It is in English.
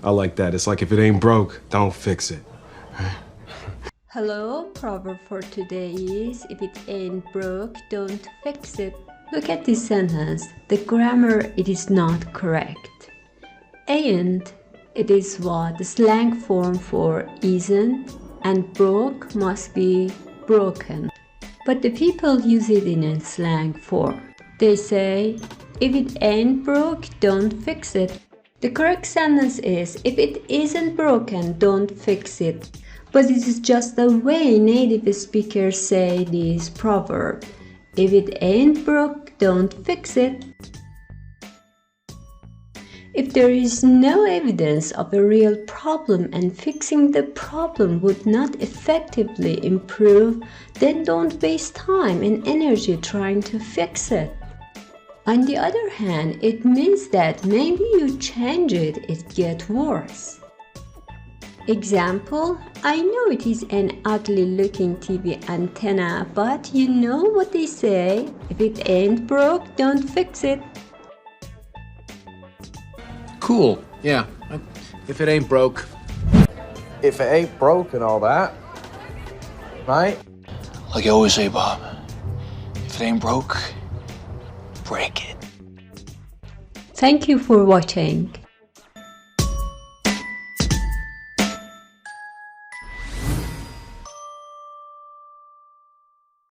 I like that. It's like if it ain't broke, don't fix it. Hello, proverb for today is if it ain't broke, don't fix it. Look at this sentence. The grammar, it is not correct. Ain't, it is what the slang form for isn't, and broke must be broken. But the people use it in a slang form. They say, if it ain't broke, don't fix it. The correct sentence is, if it isn't broken, don't fix it. But this is just the way native speakers say this proverb. If it ain't broke, don't fix it. If there is no evidence of a real problem and fixing the problem would not effectively improve, then don't waste time and energy trying to fix it. On the other hand, it means that maybe you change it, it gets worse. Example, I know it is an ugly looking TV antenna, but you know what they say, if it ain't broke, don't fix it. Cool, yeah. If it ain't broke. If it ain't broke and all that, right? Like you always say, Bob, if it ain't broke, break it. Thank you for watching.